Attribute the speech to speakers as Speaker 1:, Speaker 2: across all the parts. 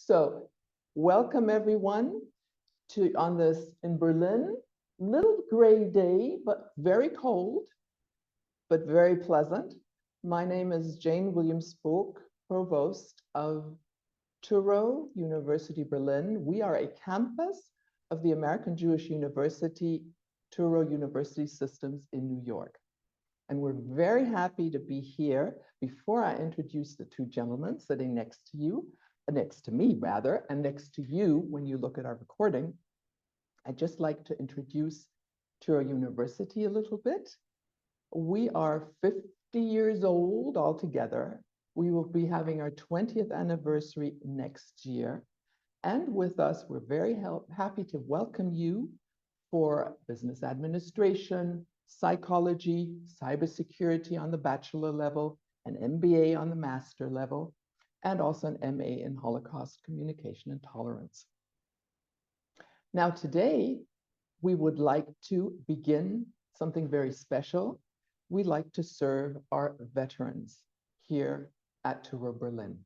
Speaker 1: So welcome everyone to on this in Berlin, little gray day, but very cold, but very pleasant. My name is Jane Williams-Spook, Provost of Touro University Berlin. We are a campus of the American Jewish University, Touro University Systems in New York. And we're very happy to be here. Before I introduce the two gentlemen sitting next to you, next to me rather, and next to you when you look at our recording, I'd just like to introduce Touro University a little bit. We are 50 years old altogether. We will be having our 20th anniversary next year. And with us, we're very happy to welcome you for business administration, psychology, cybersecurity on the bachelor level, an MBA on the master level, and also an MA in Holocaust communication and tolerance. Now today, we would like to begin something very special. We'd like to serve our veterans here at Touro Berlin.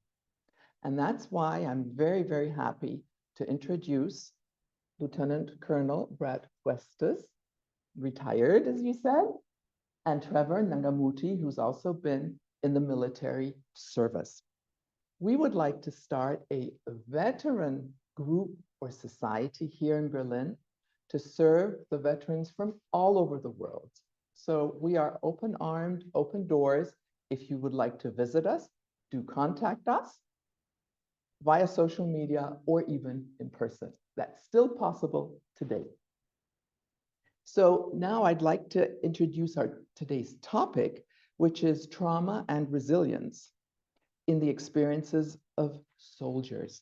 Speaker 1: And that's why I'm very, very happy to introduce Lieutenant Colonel Brad Huestis, retired, as you said, and Trevor Nangamuti, who's also been in the military service. We would like to start a veteran group or society here in Berlin to serve the veterans from all over the world. So we are open-armed, open doors. If you would like to visit us, do contact us via social media or even in person. That's still possible today. So now I'd like to introduce our today's topic, which is trauma and resilience in the experiences of soldiers.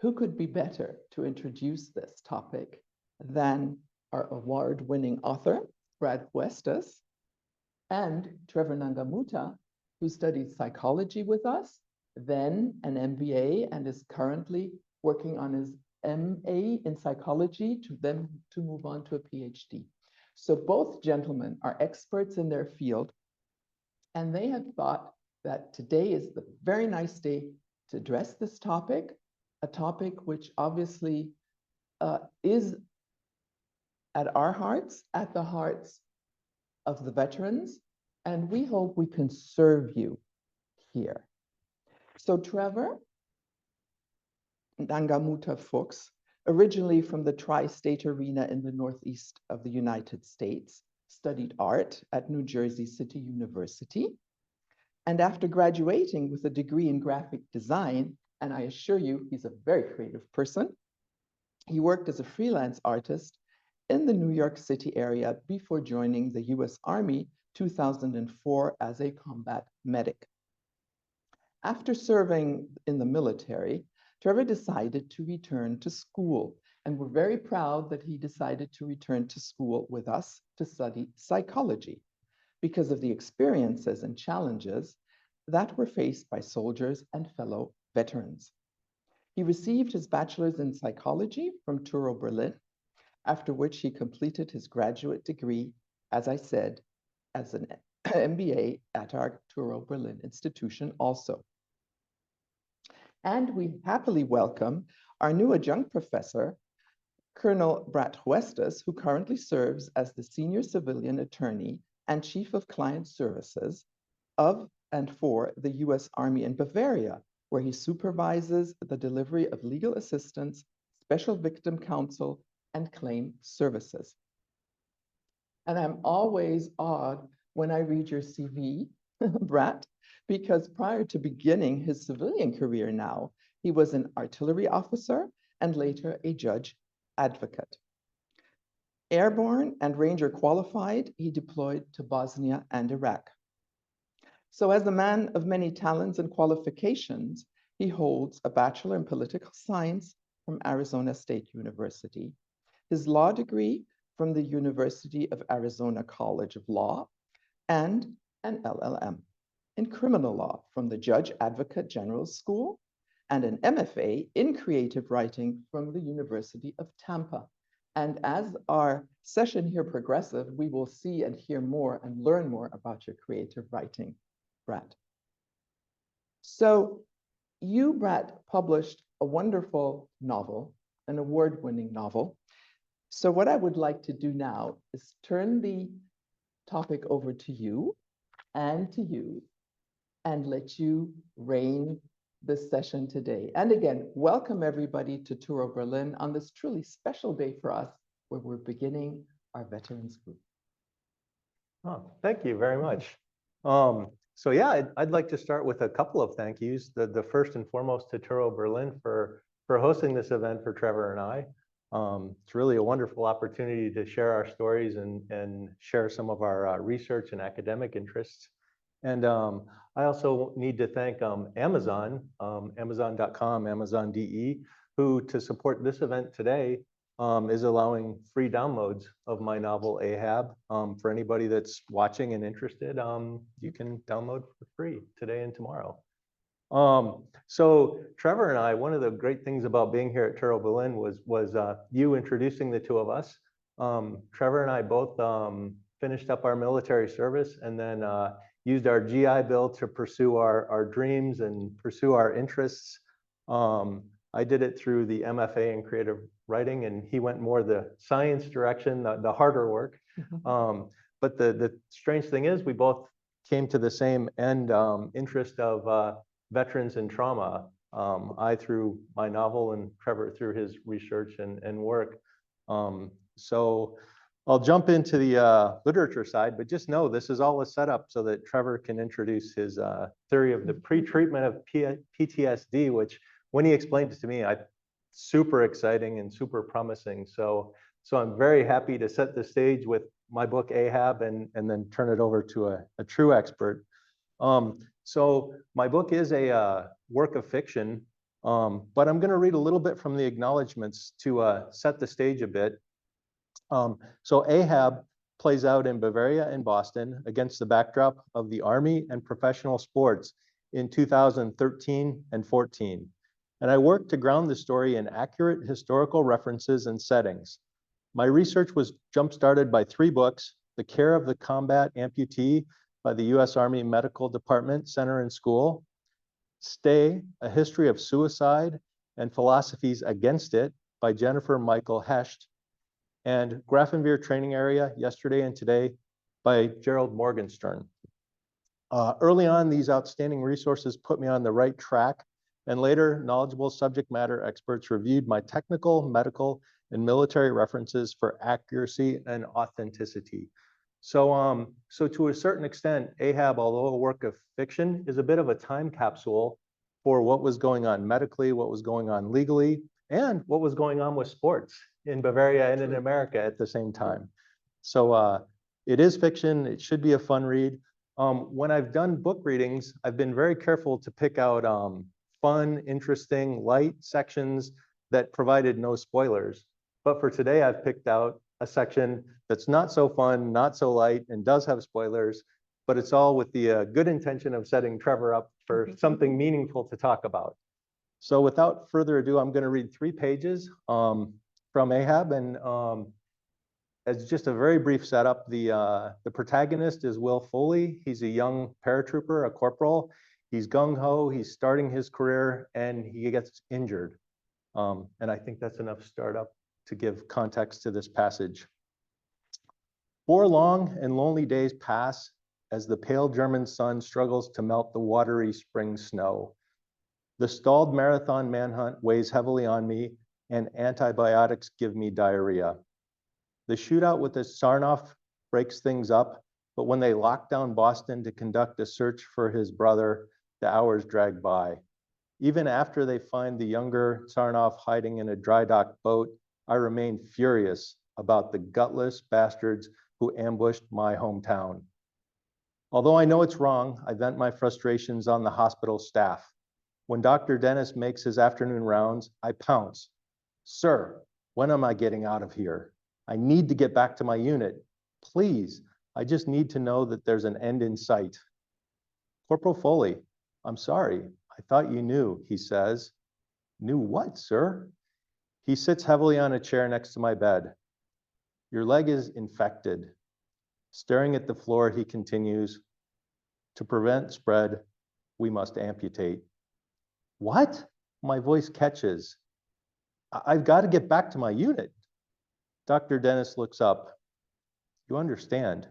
Speaker 1: Who could be better to introduce this topic than our award-winning author, Brad Huestis, and Trevor Nangamuta, who studied psychology with us, then an MBA, and is currently working on his MA in psychology to move on to a PhD. So both gentlemen are experts in their field, and they have thought that today is the very nice day to address this topic, a topic which obviously is at our hearts, at the hearts of the veterans, and we hope we can serve you here. So Trevor Nangamuta Fuchs, originally from the tri-state arena in the northeast of the United States, studied art at New Jersey City University. And after graduating with a degree in graphic design, and I assure you he's a very creative person, he worked as a freelance artist in the New York City area before joining the US Army 2004 as a combat medic. After serving in the military, Trevor decided to return to school, and we're very proud that he decided to return to school with us to study psychology because of the experiences and challenges that were faced by soldiers and fellow veterans. He received his bachelor's in psychology from Touro, Berlin, after which he completed his graduate degree, as I said, as an MBA at our Touro, Berlin institution also. And we happily welcome our new adjunct professor, Colonel Brad Huestis, who currently serves as the Senior Civilian Attorney and Chief of Client Services of and for the US Army in Bavaria, where he supervises the delivery of legal assistance, special victim counsel, and claim services. And I'm always awed when I read your CV, Brad, because prior to beginning his civilian career now, he was an artillery officer and later a judge advocate. Airborne and Ranger qualified, he deployed to Bosnia and Iraq. So as a man of many talents and qualifications, he holds a Bachelor in Political Science from Arizona State University, his law degree from the University of Arizona College of Law, and an LLM in criminal law from the Judge Advocate General School, and an MFA in creative writing from the University of Tampa. And as our session here progresses, we will see and hear more and learn more about your creative writing, Brad. So you, Brett, published a wonderful novel, an award-winning novel. So what I would like to do now is turn the topic over to you and to you and let you reign this session today. And again, welcome everybody to Touro, Berlin on this truly special day for us where we're beginning our Veterans Group.
Speaker 2: Oh, thank you very much. So yeah, I'd like to start with a couple of thank yous. The first and foremost to Touro Berlin for hosting this event for Trevor and I. It's really a wonderful opportunity to share our stories and share some of our research and academic interests. And I also need to thank Amazon, Amazon.com, Amazon.de, who to support this event today is allowing free downloads of my novel Ahab. For anybody that's watching and interested, you can download for free today and tomorrow. So Trevor and I, one of the great things about being here at Touro Berlin was you introducing the two of us. Trevor and I both finished up our military service and then used our GI Bill to pursue our dreams and pursue our interests. I did it through the MFA in creative writing, and he went more the science direction, the harder work. But the strange thing is we both came to the same end interest of veterans and trauma. I through my novel and Trevor through his research and work. So I'll jump into the literature side, but just know this is all a setup so that Trevor can introduce his theory of the pre-treatment of PTSD, which when he explained it to me, super exciting and super promising. So I'm very happy to set the stage with my book Ahab and then turn it over to a true expert. So my book is a work of fiction, but I'm going to read a little bit from the acknowledgments to set the stage a bit. So Ahab plays out in Bavaria and Boston against the backdrop of the Army and professional sports in 2013 and 14. And I worked to ground the story in accurate historical references and settings. My research was jump-started by 3 books: The Care of the Combat Amputee by the U.S. Army Medical Department Center and School, Stay, A History of Suicide and Philosophies Against It by Jennifer Michael Hecht, and Grafenwehr Training Area, Yesterday and Today by Gerald Morgenstern. Early on, these outstanding resources put me on the right track, and later, knowledgeable subject matter experts reviewed my technical, medical, and military references for accuracy and authenticity. So to a certain extent, Ahab, although a work of fiction, is a bit of a time capsule for what was going on medically, what was going on legally, and what was going on with sports in Bavaria and in America at the same time. So it is fiction. It should be a fun read. When I've done book readings, I've been very careful to pick out fun, interesting, light sections that provided no spoilers. But for today, I've picked out a section that's not so fun, not so light, and does have spoilers, but it's all with the good intention of setting Trevor up for something meaningful to talk about. So without further ado, I'm going to read 3 pages from Ahab, and as just a very brief setup, the protagonist is Will Foley. He's a young paratrooper, a corporal. He's gung-ho, he's starting his career, and he gets injured. And I think that's enough startup to give context to this passage. 4 long and lonely days pass as the pale German sun struggles to melt the watery spring snow. The stalled marathon manhunt weighs heavily on me, and antibiotics give me diarrhea. The shootout with the Sarnoff breaks things up, but when they lock down Boston to conduct a search for his brother, the hours drag by. Even after they find the younger Sarnoff hiding in a dry dock boat, I remain furious about the gutless bastards who ambushed my hometown. Although I know it's wrong, I vent my frustrations on the hospital staff. When Dr. Dennis makes his afternoon rounds, I pounce. Sir, when am I getting out of here? I need to get back to my unit. Please, I just need to know that there's an end in sight. Corporal Foley, I'm sorry, I thought you knew, he says. Knew what, sir? He sits heavily on a chair next to my bed. Your leg is infected. Staring at the floor, he continues, to prevent spread, we must amputate. What? My voice catches. I've got to get back to my unit. Dr. Dennis looks up. You understand.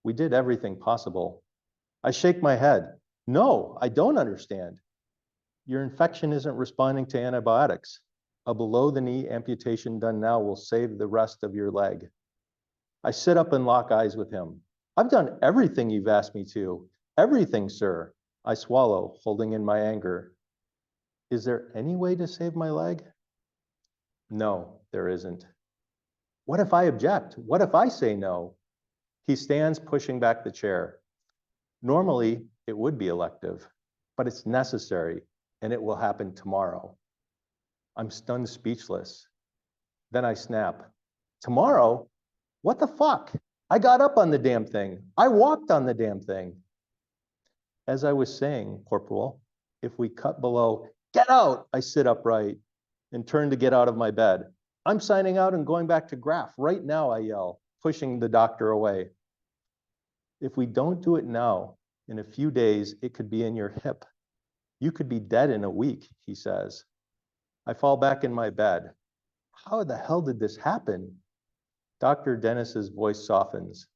Speaker 2: We did everything possible. I shake my head. No, I don't understand. Your infection isn't responding to antibiotics. A below-the-knee amputation done now will save the rest of your leg. I sit up and lock eyes with him. I've done everything you've asked me to. Everything, sir. I swallow, holding in my anger. Is there any way to save my leg? No, there isn't. What if I object? What if I say no? He stands, pushing back the chair. Normally, it would be elective, but it's necessary, and it will happen tomorrow. I'm stunned speechless. Then I snap. Tomorrow? What the fuck? I got up on the damn thing. I walked on the damn thing. As I was saying, Corporal, if we cut below, get out! I sit upright and turn to get out of my bed. I'm signing out and going back to Graph right now, I yell, pushing the doctor away. If we don't do it now, in a few days, it could be in your hip. You could be dead in a week, he says. I fall back in my bed. How the hell did this happen? Dr. Dennis's voice softens.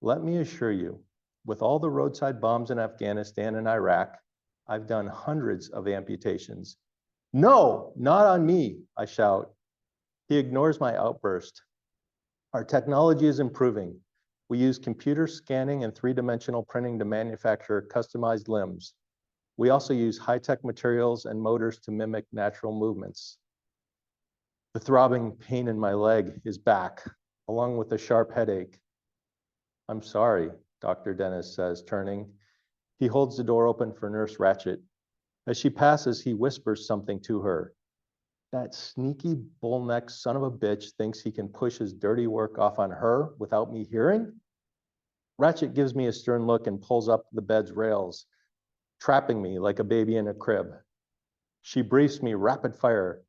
Speaker 2: Let me assure you, with all the roadside bombs in Afghanistan and Iraq, I've done hundreds of amputations. No, not on me, I shout. He ignores my outburst. Our technology is improving. We use computer scanning and three-dimensional printing to manufacture customized limbs. We also use high-tech materials and motors to mimic natural movements. The throbbing pain in my leg is back, along with a sharp headache. I'm sorry, Dr. Dennis says, turning. He holds the door open for Nurse Ratchet. As she passes, he whispers something to her. That sneaky bullneck son of a bitch thinks he can push his dirty work off on her without me hearing? Ratchet gives me a stern look and pulls up the bed's rails, trapping me like a baby in a crib. She briefs me rapid fire.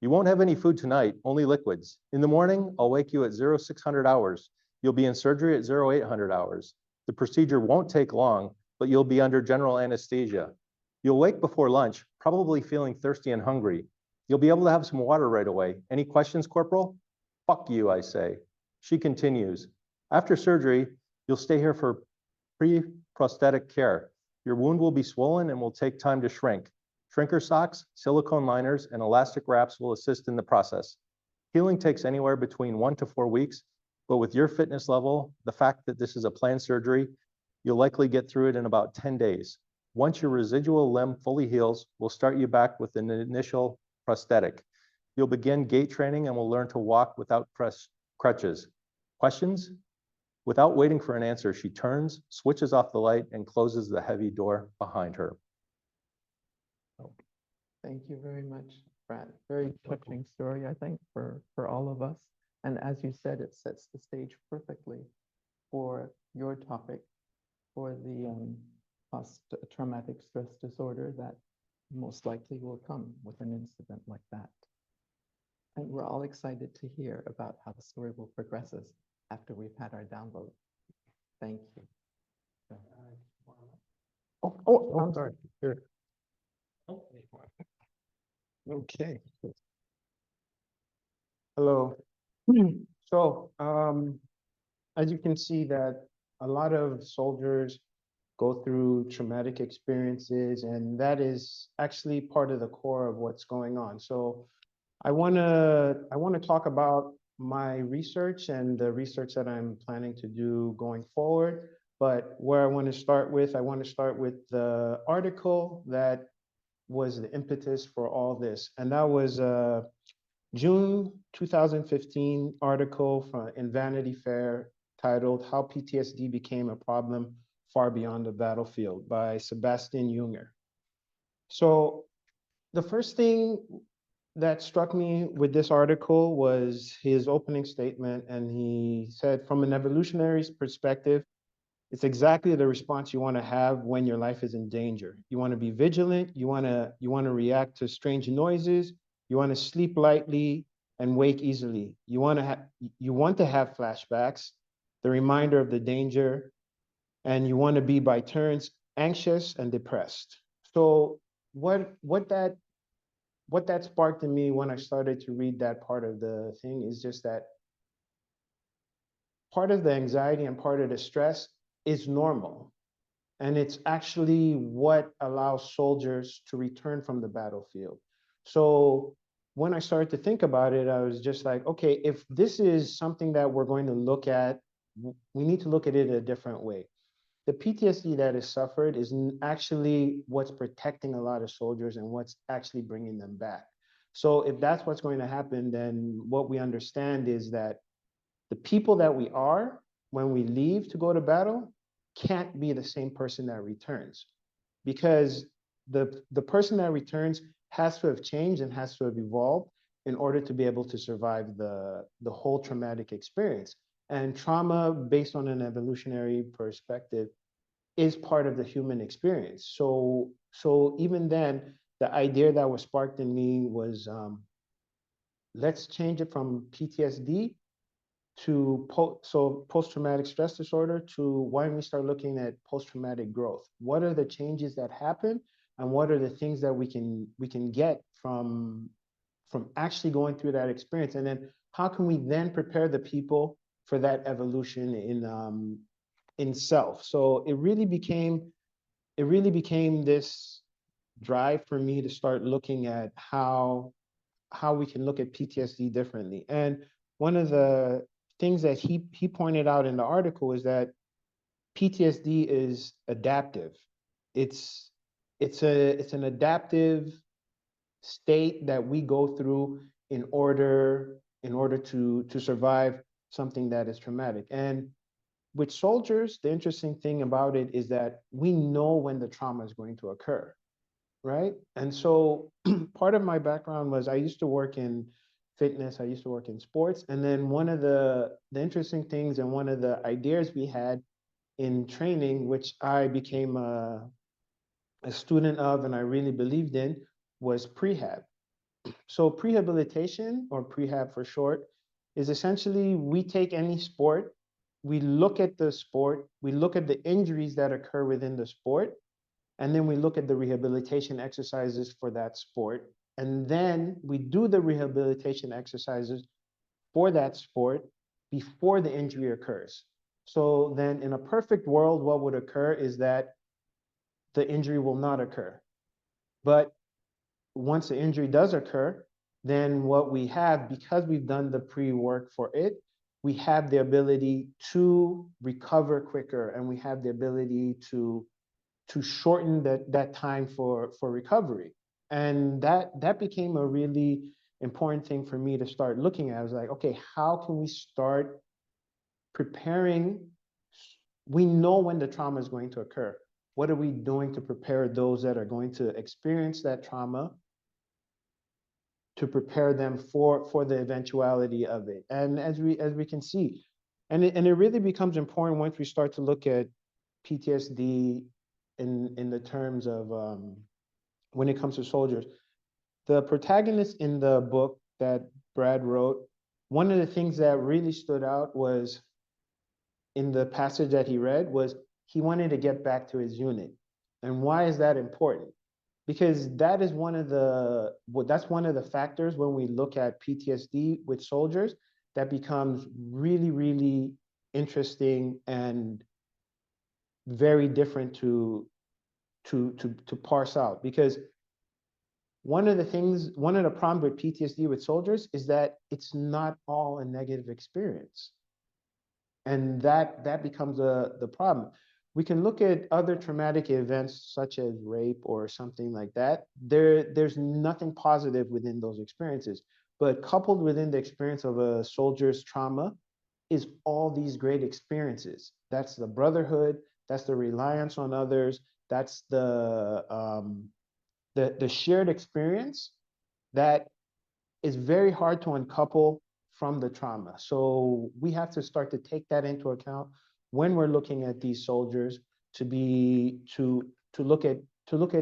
Speaker 2: You won't have any food tonight, only liquids. In the morning, I'll wake you at 0600 hours. You'll be in surgery at 0800 hours. The procedure won't take long, but you'll be under general anesthesia. You'll wake before lunch, probably feeling thirsty and hungry. You'll be able to have some water right away. Any questions, Corporal? Fuck you, I say. She continues. After surgery, you'll stay here for pre-prosthetic care. Your wound will be swollen and will take time to shrink. Shrinker socks, silicone liners, and elastic wraps will assist in the process. Healing takes anywhere between 1 to 4 weeks, but with your fitness level, the fact that this is a planned surgery, you'll likely get through it in about 10 days. Once your residual limb fully heals, we'll start you back with an initial prosthetic. You'll begin gait training and will learn to walk without crutches. Questions? Without waiting for an answer, she turns, switches off the light, and closes the heavy door behind her.
Speaker 1: Thank you very much, Brad. Very touching story, I think, for all of us. And as you said, it sets the stage perfectly for your topic, for the post-traumatic stress disorder that most likely will come with an incident like that. And we're all excited to hear about how the story will progress after we've had our download. Thank you.
Speaker 3: I'm sorry. Here. Okay. Hello. So, as you can see that a lot of soldiers go through traumatic experiences, and that is actually part of the core of what's going on. So I wanna talk about my research and the research that I'm planning to do going forward. But where I want to start with the article that was the impetus for all this. And that was a June 2015 article in Vanity Fair titled How PTSD Became a Problem Far Beyond the Battlefield by Sebastian Junger. So the first thing that struck me with this article was his opening statement. And he said, from an evolutionary perspective, it's exactly the response you want to have when your life is in danger. You want to be vigilant. You want to react to strange noises. You want to sleep lightly and wake easily. You want to have flashbacks, the reminder of the danger, and you want to be by turns anxious and depressed. So what that sparked in me when I started to read that part of the thing is just that part of the anxiety and part of the stress is normal. And it's actually what allows soldiers to return from the battlefield. So when I started to think about it, I was just like, okay, if this is something that we're going to look at, we need to look at it a different way. The PTSD that is suffered is actually what's protecting a lot of soldiers and what's actually bringing them back. So if that's what's going to happen, then what we understand is that the people that we are when we leave to go to battle can't be the same person that returns, because the person that returns has to have changed and has to have evolved in order to be able to survive the whole traumatic experience. And trauma, based on an evolutionary perspective, is part of the human experience. So even then, the idea that was sparked in me was, let's change it from PTSD to post-traumatic stress disorder to why don't we start looking at post-traumatic growth? What are the changes that happen, and what are the things that we can get from actually going through that experience? And then how can we then prepare the people for that evolution in self? So it really became this drive for me to start looking at how we can look at PTSD differently. And one of the things that he pointed out in the article is that PTSD is adaptive. It's it's an adaptive state that we go through in order to survive something that is traumatic. And with soldiers, the interesting thing about it is that we know when the trauma is going to occur, right? And so part of my background was I used to work in fitness, I used to work in sports, and then one of the interesting things and one of the ideas we had in training, which I became a student of and I really believed in, was prehab. So prehabilitation, or prehab for short, is essentially we take any sport, we look at the sport, we look at the injuries that occur within the sport, and then we look at the rehabilitation exercises for that sport. And then we do the rehabilitation exercises for that sport before the injury occurs. So then in a perfect world, what would occur is that the injury will not occur. But once the injury does occur, then what we have, because we've done the pre-work for it, we have the ability to recover quicker, and we have the ability to shorten that time for recovery. And that became a really important thing for me to start looking at. I was like, okay, how can we start preparing? We know when the trauma is going to occur. What are we doing to prepare those that are going to experience that trauma, to prepare them for the eventuality of it? And as we can see, and it really becomes important once we start to look at PTSD in the terms of when it comes to soldiers. The protagonist in the book that Brad wrote, one of the things that really stood out was in the passage that he read was he wanted to get back to his unit. And why is that important? Because that is that's one of the factors when we look at PTSD with soldiers that becomes really, really interesting and very different to parse out. Because one of the problems with PTSD with soldiers is that it's not all a negative experience. And that becomes the problem. We can look at other traumatic events such as rape or something like that. There's nothing positive within those experiences. But coupled within the experience of a soldier's trauma is all these great experiences. That's the brotherhood, that's the reliance on others, that's the shared experience that is very hard to uncouple from the trauma. So we have to start to take that into account when we're looking at these soldiers to look at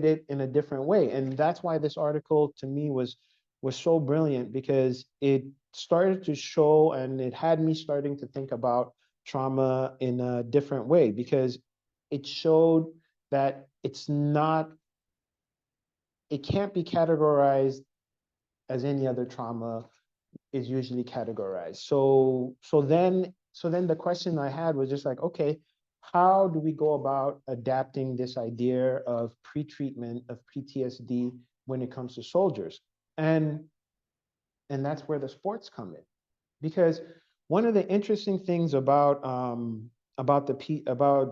Speaker 3: it in a different way. And that's why this article to me was so brilliant, because it started to show and it had me starting to think about trauma in a different way, because it showed that it's not it can't be categorized as any other trauma is usually categorized. So then the question I had was just like, okay, how do we go about adapting this idea of pre-treatment of PTSD when it comes to soldiers? And that's where the sports come in, because one of the interesting things about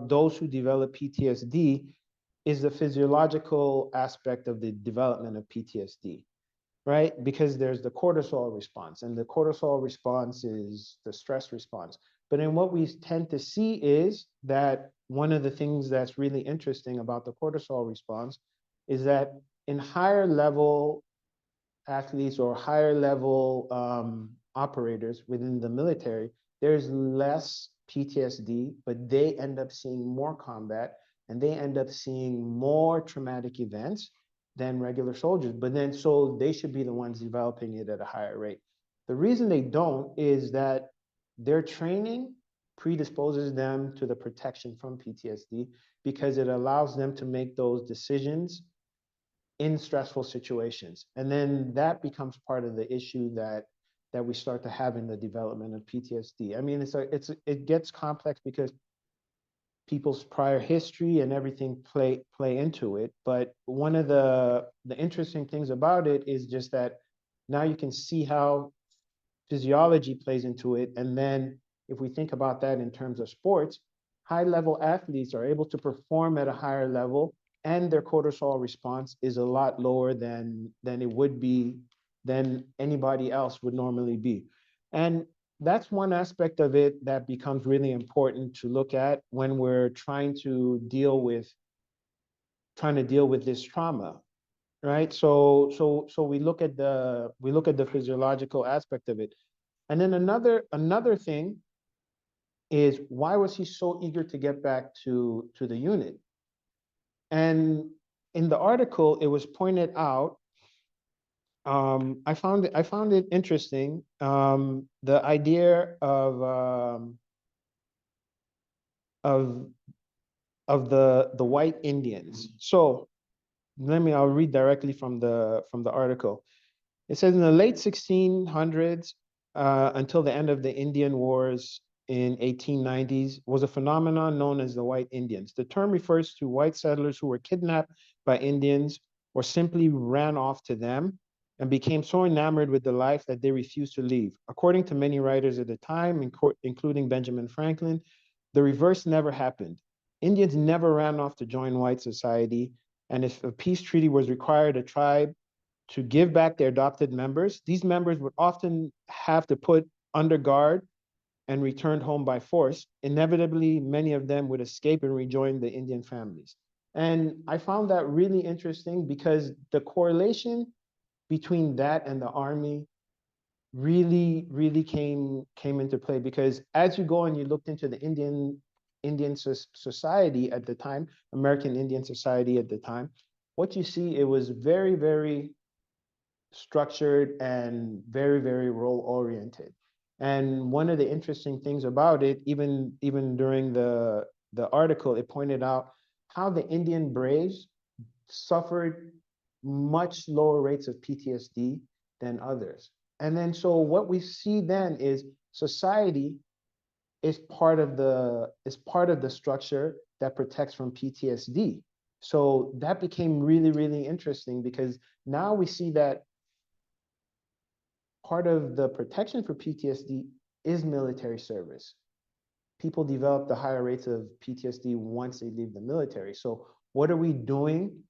Speaker 3: those who develop PTSD is the physiological aspect of the development of PTSD, right? Because there's the cortisol response, and the cortisol response is the stress response. But then what we tend to see is that one of the things that's really interesting about the cortisol response is that in higher level athletes or higher level operators within the military, there's less PTSD, but they end up seeing more combat and they end up seeing more traumatic events than regular soldiers. But then, so they should be the ones developing it at a higher rate. The reason they don't is that their training predisposes them to the protection from PTSD because it allows them to make those decisions in stressful situations. And then that becomes part of the issue that we start to have in the development of PTSD. I mean, it gets complex because people's prior history and everything play into it. But one of the interesting things about it is just that now you can see how physiology plays into it. And then if we think about that in terms of sports, high level athletes are able to perform at a higher level and their cortisol response is a lot lower than it would be, than anybody else would normally be. And that's one aspect of it that becomes really important to look at when we're trying to deal with this trauma, right? So we look at the physiological aspect of it. And then another thing is, why was he so eager to get back to the unit? And in the article, it was pointed out, I found it interesting, the idea of the white Indians. So I'll read directly from the article. It says in the late 1600s until the end of the Indian Wars in 1890s was a phenomenon known as the White Indians. The term refers to white settlers who were kidnapped by Indians or simply ran off to them and became so enamored with the life that they refused to leave. According to many writers at the time, including Benjamin Franklin, the reverse never happened. Indians never ran off to join white society, and if a peace treaty was required, a tribe to give back their adopted members, these members would often have to put under guard and returned home by force. Inevitably, many of them would escape and rejoin the Indian families. And I found that really interesting because the correlation between that and the army really came into play, because as you go and you looked into the Indian society at the time, American Indian society at the time, what you see, it was very structured and very role oriented. And one of the interesting things about it, even during the article, it pointed out how the Indian Braves suffered much lower rates of PTSD than others. And then so what we see then is society is part of the structure that protects from PTSD. So that became really interesting because now we see that part of the protection for PTSD is military service. People develop the higher rates of PTSD once they leave the military. So what are we doing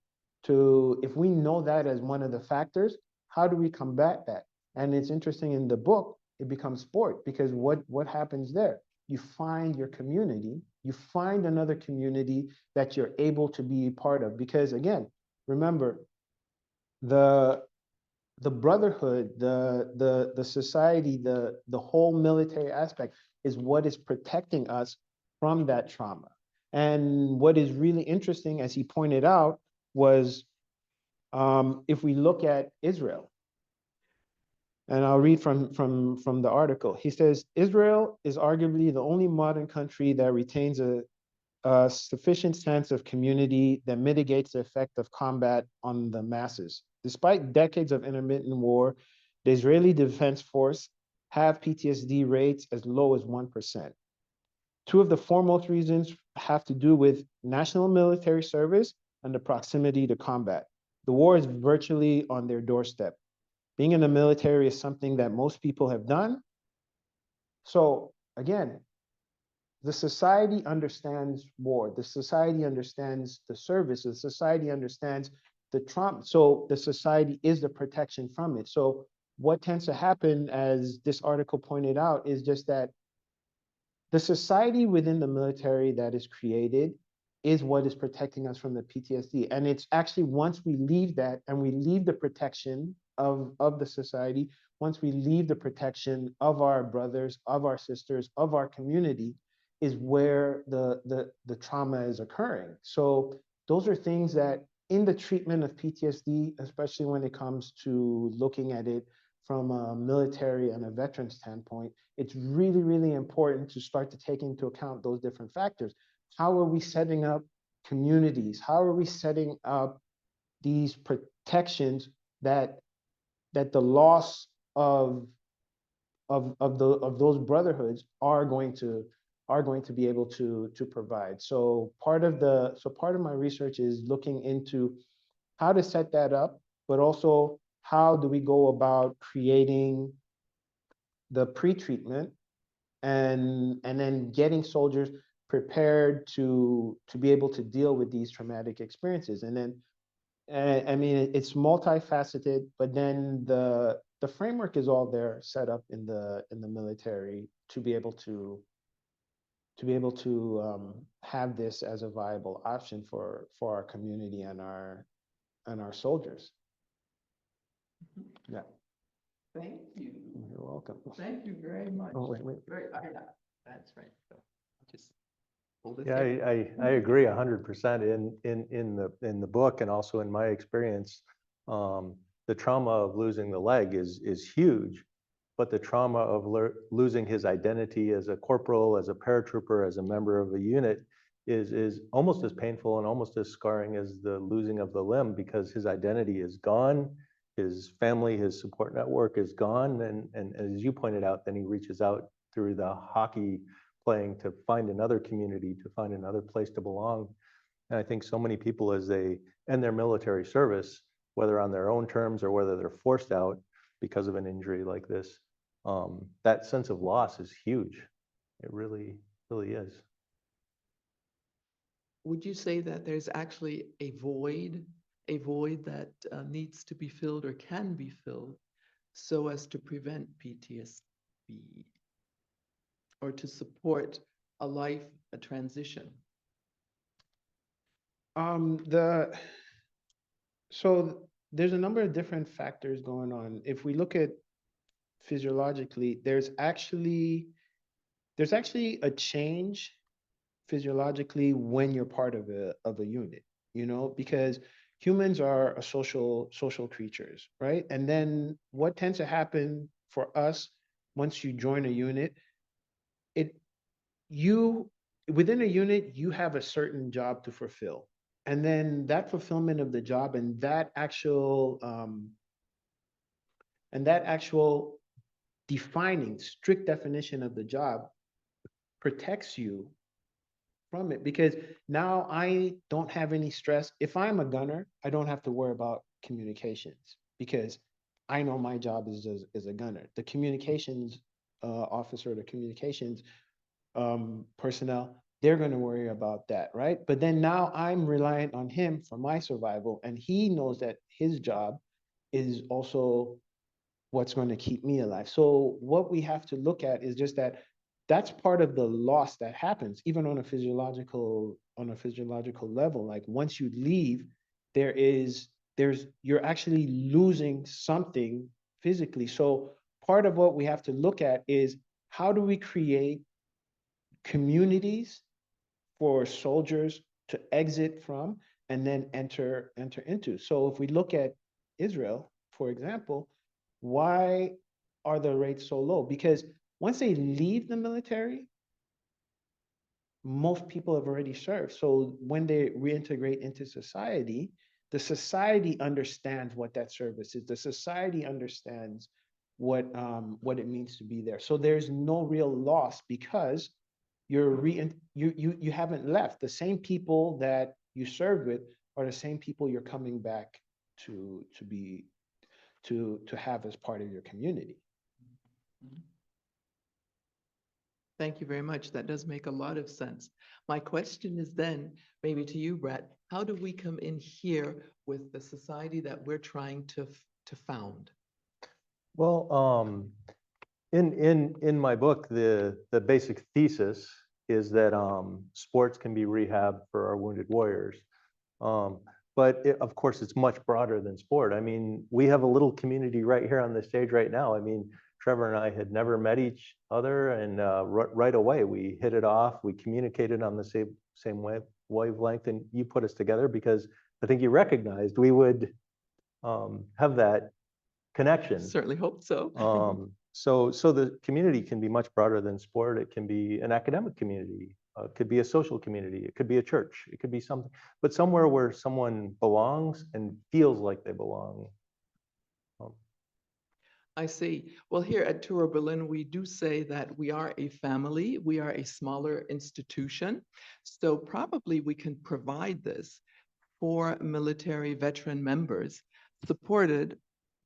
Speaker 3: to, if we know that as one of the factors, how do we combat that? And it's interesting, in the book, it becomes sport, because what happens there? You find your community, you find another community that you're able to be part of. Because again, remember, the brotherhood, the society, the whole military aspect is what is protecting us from that trauma. And what is really interesting, as he pointed out, was if we look at Israel, and I'll read from the article. He says, Israel is arguably the only modern country that retains a a sufficient sense of community that mitigates the effect of combat on the masses. Despite decades of intermittent war, the Israeli Defense Force have PTSD rates as low as 1%. Two of the foremost reasons have to do with national military service and the proximity to combat. The war is virtually on their doorstep. Being in the military is something that most people have done. So again, the society understands war. The society understands the service. The society understands the trauma. So the society is the protection from it. So what tends to happen, as this article pointed out, is just that the society within the military that is created is what is protecting us from the PTSD. And it's actually once we leave that and we leave the protection of the society, once we leave the protection of our brothers, of our sisters, of our community, is where the trauma is occurring. So those are things that in the treatment of PTSD, especially when it comes to looking at it from a military and a veteran standpoint, it's really, really important to start to take into account those different factors. How are we setting up communities? How are we setting up these protections that the loss of those brotherhoods are going to be able to provide? So part of my research is looking into how to set that up, but also how do we go about creating the pre-treatment and then getting soldiers prepared to be able to deal with these traumatic experiences. And then I mean, it's multifaceted, but then the framework is all there set up in the military to be able to have this as a viable option for our community and our soldiers. Yeah.
Speaker 1: Thank you.
Speaker 3: You're welcome.
Speaker 1: Thank you very much.
Speaker 3: Oh, wait.
Speaker 1: That's right. So just hold this
Speaker 2: Yeah,
Speaker 1: here.
Speaker 2: I agree 100% in the book and also in my experience. The trauma of losing the leg is huge, but the trauma of losing his identity as a corporal, as a paratrooper, as a member of a unit is almost as painful and almost as scarring as the losing of the limb, because his identity is gone, his family, his support network is gone, and as you pointed out, then he reaches out through the hockey playing to find another community, to find another place to belong. And I think so many people, as they end their military service, whether on their own terms or whether they're forced out because of an injury like this, that sense of loss is huge. It really, really is.
Speaker 1: Would you say that there's actually a void that needs to be filled or can be filled so as to prevent PTSD or to support a transition?
Speaker 3: So there's a number of different factors going on. If we look at physiologically, there's actually a change physiologically when you're part of a unit, because humans are a social creatures, right? And then what tends to happen for us once you join a unit, you within a unit, you have a certain job to fulfill. And then that fulfillment of the job and that actual defining strict definition of the job protects you from it, because now I don't have any stress. If I'm a gunner, I don't have to worry about communications because I know my job is a gunner. The communications officer, the communications personnel, they're going to worry about that, right? But then now I'm reliant on him for my survival, and he knows that his job is also what's going to keep me alive. So what we have to look at is just that that's part of the loss that happens, even on a physiological level. Like once you leave, you're actually losing something physically. So part of what we have to look at is how do we create communities for soldiers to exit from and then enter into. So if we look at Israel, for example, why are the rates so low? Because once they leave the military, most people have already served. So when they reintegrate into society, the society understands what that service is. The society understands what it means to be there. So there's no real loss because you haven't left. The same people that you served with are the same people you're coming back to be to have as part of your community.
Speaker 1: Thank you very much. That does make a lot of sense. My question is then, maybe to you, Brett, how do we come in here with the society that we're trying to found?
Speaker 2: Well, in my book, the basic thesis is that sports can be rehab for our wounded warriors. Um, but of course, it's much broader than sport. I mean, we have a little community right here on the stage right now. I mean, Trevor and I had never met each other, and right away we hit it off. We communicated on the same wavelength, and you put us together because I think you recognized we would have that connection.
Speaker 1: Certainly hope so.
Speaker 2: So the community can be much broader than sport. It can be an academic community. It could be a social community. It could be a church. It could be something, but somewhere where someone belongs and feels like they belong.
Speaker 1: I see. Well, here at Touro Berlin, we do say that we are a family. We are a smaller institution. So probably we can provide this for military veteran members supported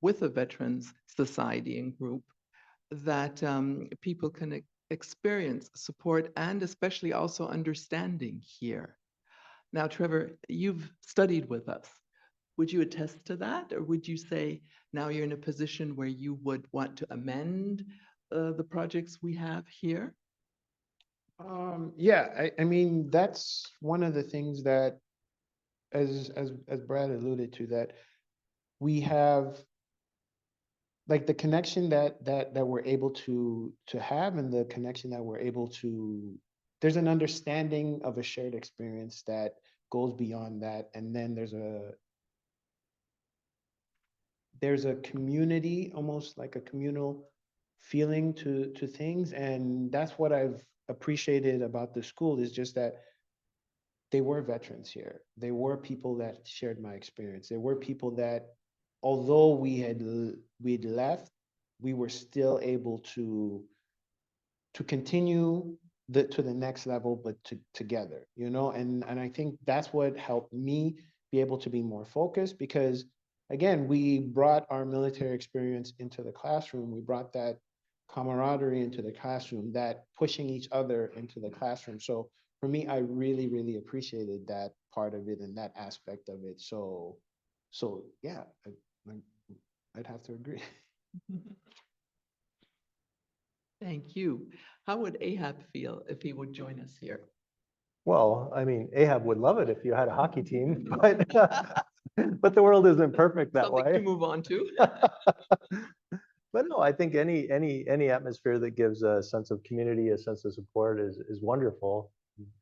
Speaker 1: with a veterans society and group that people can experience support and especially also understanding here. Now, Trevor, you've studied with us. Would you attest to that? Or would you say now you're in a position where you would want to amend the projects we have here?
Speaker 3: Yeah, I mean, that's one of the things that, as Brad alluded to, that we have, like, the connection that we're able to have, and the connection that we're able to, there's an understanding of a shared experience that goes beyond that, and then there's a community, almost like a communal feeling to things, and that's what I've appreciated about the school, is just that they were veterans here. They were people that shared my experience. They were people that, although we'd left, we were still able to continue to the next level, but together, you know. And I think that's what helped me be able to be more focused, because again, we brought our military experience into the classroom. We brought that camaraderie into the classroom, that pushing each other into the classroom. So for me, I really, really appreciated that part of it and that aspect of it. So yeah, I'd have to agree.
Speaker 1: Thank you. How would Ahab feel if he would join us here?
Speaker 2: Well, I mean, Ahab would love it if you had a hockey team, but but the world isn't perfect that
Speaker 1: Something
Speaker 2: way.
Speaker 1: to move on to.
Speaker 2: But no, I think any atmosphere that gives a sense of community, a sense of support is wonderful.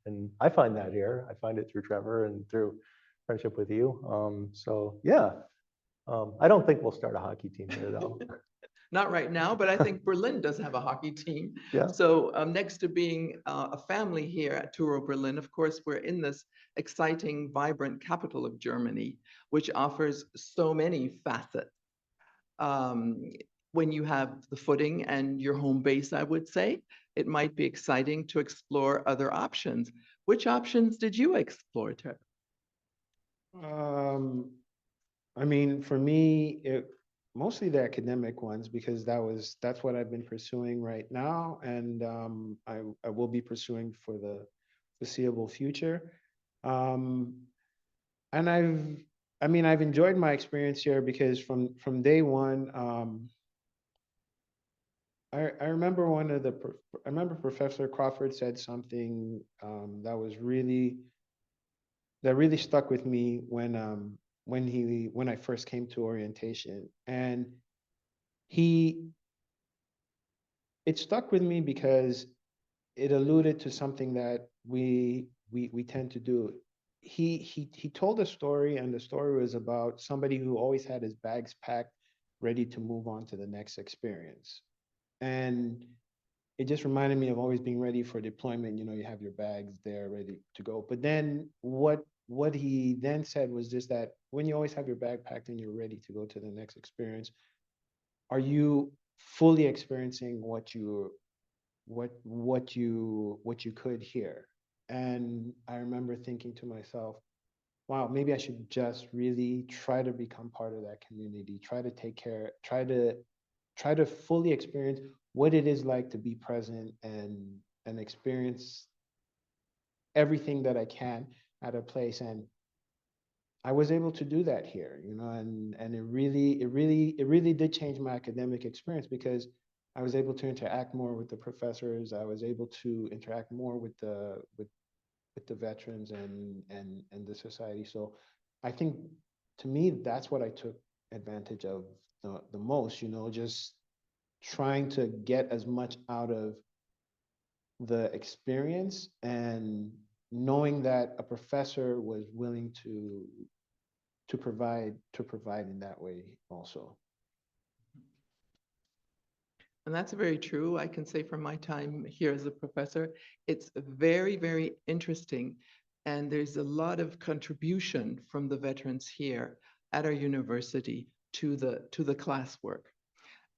Speaker 2: And I find that here. I find it through Trevor and through friendship with you. So yeah, I don't think we'll start a hockey team here though.
Speaker 1: Not right now, but I think Berlin does have a hockey team.
Speaker 2: Yeah.
Speaker 1: So next to being a family here at Touro Berlin, of course, we're in this exciting, vibrant capital of Germany, which offers so many facets. Um, when you have the footing and your home base, I would say, it might be exciting to explore other options. Which options did you explore, Trevor?
Speaker 3: I mean, for me, mostly the academic ones, because that's what I've been pursuing right now, and I will be pursuing for the foreseeable future. Um, and I've enjoyed my experience here, because from day one, I remember I remember Professor Crawford said something that really stuck with me when I first came to orientation, and he it stuck with me because it alluded to something that we tend to do. He told a story, and the story was about somebody who always had his bags packed, ready to move on to the next experience. And it just reminded me of always being ready for deployment. You know, you have your bags there ready to go. But then what he then said was just that when you always have your bag packed and you're ready to go to the next experience, are you fully experiencing what you could hear? And I remember thinking to myself, wow, maybe I should just really try to become part of that community, try to take care, try to fully experience what it is like to be present and experience everything that I can at a place. And I was able to do that here, you know, and it really did change my academic experience because I was able to interact more with the professors. I was able to interact more with the veterans and the society. So I think to me, that's what I took advantage of the most, you know, just trying to get as much out of the experience and knowing that a professor was willing to provide in that way also.
Speaker 1: And that's very true. I can say from my time here as a professor, it's very, very interesting. And there's a lot of contribution from the veterans here at our university to the classwork.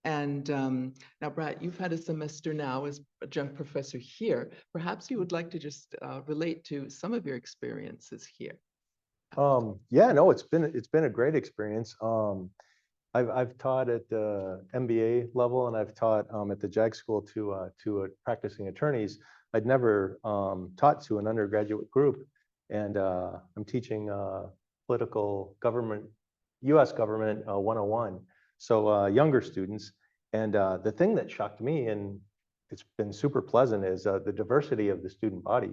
Speaker 1: And now, Brad, you've had a semester now as adjunct professor here. Perhaps you would like to just relate to some of your experiences here.
Speaker 2: Yeah, no, it's been a great experience. I've taught at the MBA level and I've taught at the JAG school to practicing attorneys. I'd never taught to an undergraduate group, and I'm teaching political government, U.S. government 101. So younger students, and the thing that shocked me, and it's been super pleasant, is the diversity of the student body.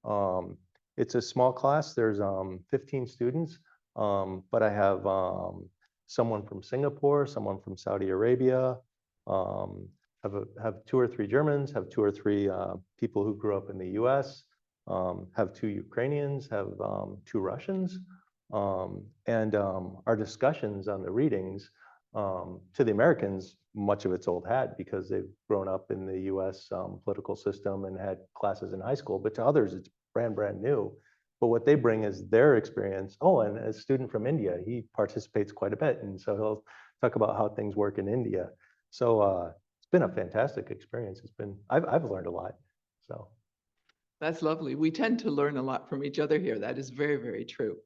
Speaker 2: Um, it's a small class. There's 15 students, but I have someone from Singapore, someone from Saudi Arabia, have 2 or 3 Germans, have 2 or 3 people who grew up in the US, have 2 Ukrainians, have 2 Russians. And our discussions on the readings, to the Americans, much of it's old hat because they've grown up in the US political system and had classes in high school, but to others, it's brand new. But what they bring is their experience. Oh, and a student from India, he participates quite a bit. And so he'll talk about how things work in India. So it's been a fantastic experience. I've learned a lot. So
Speaker 1: That's lovely. We tend to learn a lot from each other here. That is very, very true.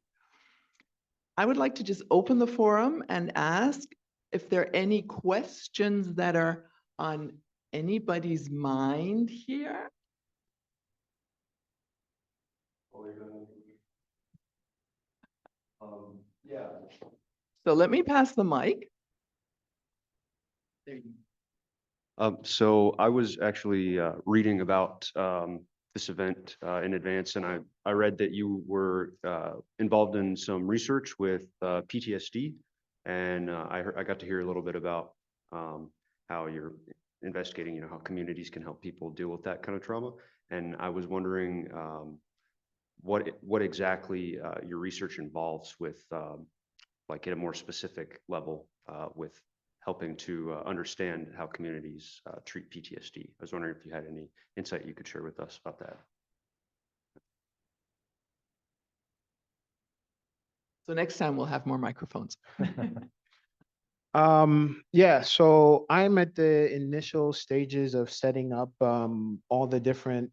Speaker 1: I would like to just open the forum and ask if there are any questions that are on anybody's mind here.
Speaker 2: yeah.
Speaker 1: So let me pass the mic. There you
Speaker 4: So I was actually reading about this event in advance, and I read that you were involved in some research with PTSD, and I got to hear a little bit about how you're investigating, you know, how communities can help people deal with that kind of trauma. And I was wondering what exactly your research involves with, like at a more specific level, with helping to understand how communities treat PTSD. I was wondering if you had any insight you could share with us about that.
Speaker 1: So next time we'll have more microphones.
Speaker 3: Yeah, so I'm at the initial stages of setting up all the different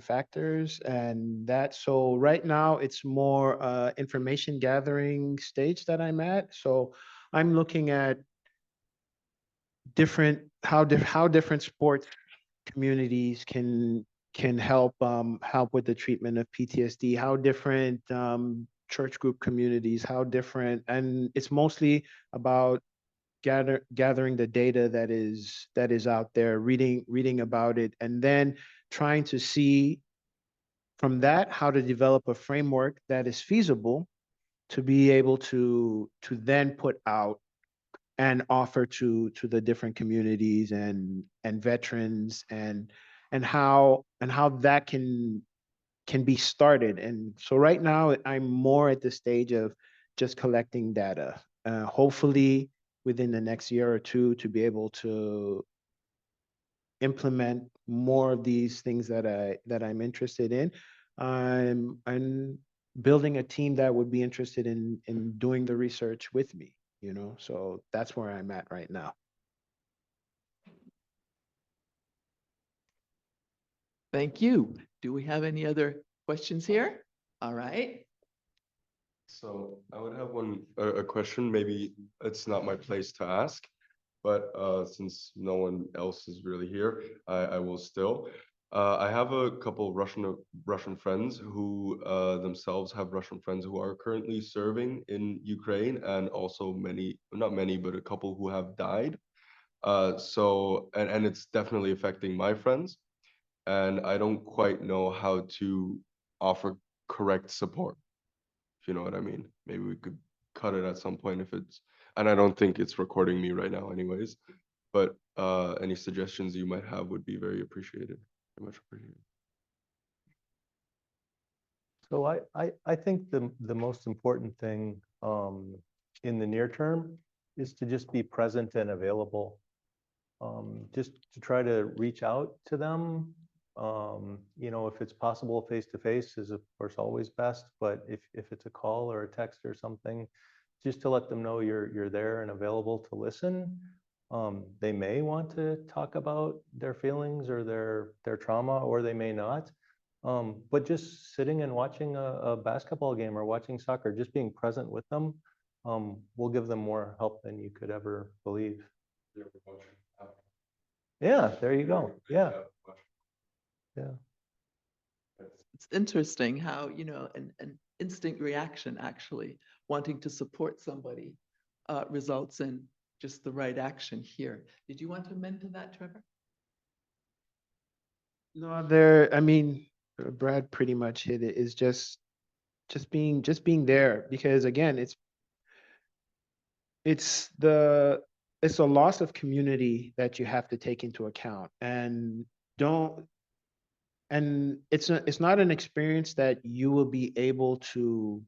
Speaker 3: factors and that. So right now it's more information gathering stage that I'm at. So I'm looking at how different sports communities can help with the treatment of PTSD, how different church group communities, how different, and it's mostly about gathering the data that is out there, reading about it, and then trying to see from that how to develop a framework that is feasible to be able to then put out and offer to the different communities and veterans and how that can be started. And so right now I'm more at the stage of just collecting data. Hopefully within the next year or two to be able implement more of these things that I'm interested in. I'm building a team that would be interested in doing the research with me, you know, so that's where I'm at right now.
Speaker 1: Thank you. Do we have any other questions here? All right.
Speaker 5: So I would have a question. Maybe it's not my place to ask, but since no one else is really here, I will still. I have a couple Russian friends who themselves have Russian friends who are currently serving in Ukraine, and also many, not many, but a couple who have died. And it's definitely affecting my friends, and I don't quite know how to offer correct support, if you know what I mean. Maybe we could cut it at some point if it's, and I don't think it's recording me right now anyways, but any suggestions you might have would be very appreciated. Very much appreciated.
Speaker 2: So I think the most important thing in the near term is to just be present and available. Just to try to reach out to them. You know, if it's possible, face to face is of course always best, but if it's a call or a text or something, just to let them know you're there and available to listen. They may want to talk about their feelings or their trauma, or they may not. But just sitting and watching a basketball game or watching soccer, just being present with them, will give them more help than you could ever believe. Yeah, there you go. Yeah. Yeah.
Speaker 1: It's interesting how, you know, an instinct reaction actually wanting to support somebody results in just the right action here. Did you want to amend to that, Trevor?
Speaker 3: No, there, I mean, Brad pretty much hit it, is just being there, because again, it's the it's a loss of community that you have to take into account, and don't and it's not an experience that you will be able to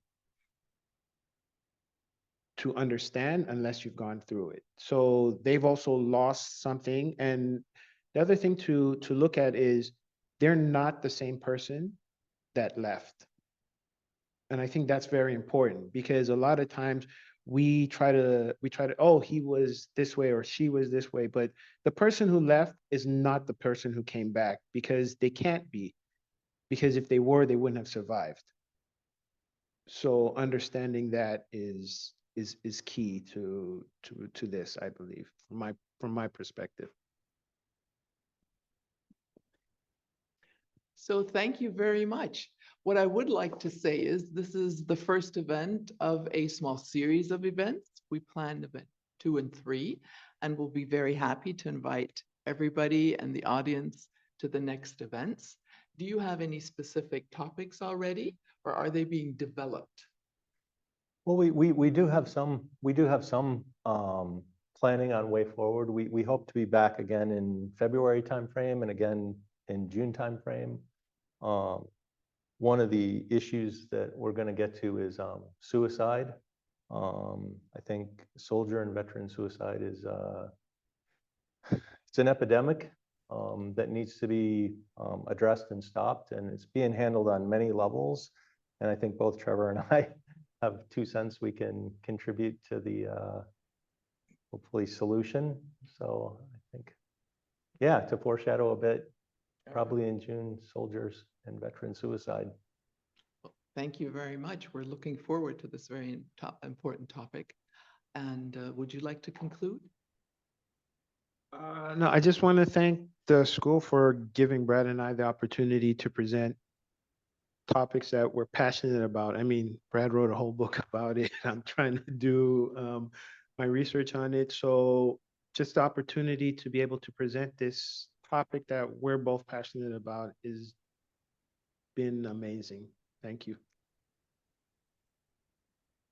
Speaker 3: understand unless you've gone through it. So they've also lost something. And the other thing to look at is they're not the same person that left. And I think that's very important, because a lot of times we try to, oh, he was this way or she was this way, but the person who left is not the person who came back, because they can't be, because if they were, they wouldn't have survived. So understanding that is key to this, I believe, from my perspective.
Speaker 1: So thank you very much. What I would like to say is this is the first event of a small series of events. We plan event 2 and 3, and we'll be very happy to invite everybody and the audience to the next events. Do you have any specific topics already, or are they being developed?
Speaker 2: Well, we do have some planning on way forward. We hope to be back again in February timeframe and again in June timeframe. One of the issues that we're going to get to is suicide. I think soldier and veteran suicide is it's an epidemic that needs to be addressed and stopped, and it's being handled on many levels. And I think both Trevor and I have 2 cents we can contribute to the hopefully solution. So I think, yeah, to foreshadow a bit, probably in June, soldiers and veteran suicide.
Speaker 1: Thank you very much. We're looking forward to this very important topic. And would you like to conclude?
Speaker 3: No, I just want to thank the school for giving Brad and I the opportunity to present topics that we're passionate about. I mean, Brad wrote a whole book about it. I'm trying to do my research on it. So just the opportunity to be able to present this topic that we're both passionate about has been amazing. Thank you.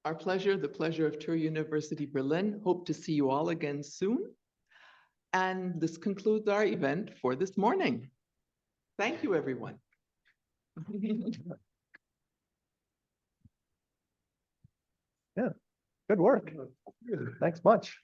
Speaker 1: Our pleasure, the pleasure of Touro University Berlin. Hope to see you all again soon. And this concludes our event for this morning. Thank you, everyone.
Speaker 2: Yeah, good work. Thanks much.